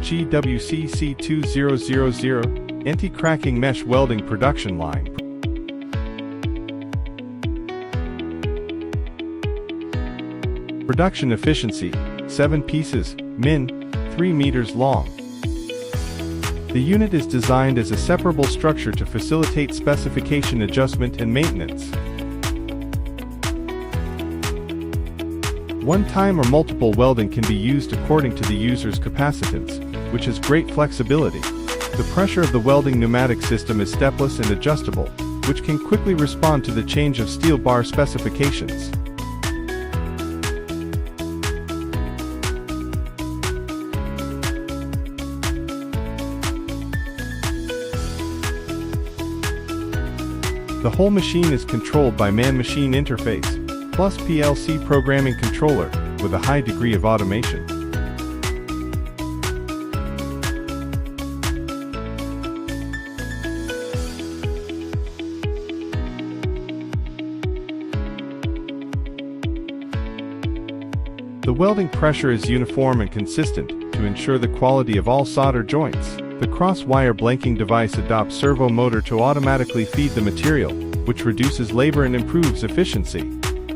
GWC-C-2000 anti-cracking mesh welding production line. Production efficiency, 7 pieces, min. 3 meters long. The unit is designed as a separable structure to facilitate specification adjustment and maintenance. One-time or multiple welding can be used according to the user's capacitance, which has great flexibility. The pressure of the welding pneumatic system is stepless and adjustable, which can quickly respond to the change of steel bar specifications. The whole machine is controlled by man-machine interface, plus PLC programming controller, with a high degree of automation. The welding pressure is uniform and consistent, to ensure the quality of all solder joints. The cross-wire blanking device adopts servo motor to automatically feed the material, which reduces labor and improves efficiency.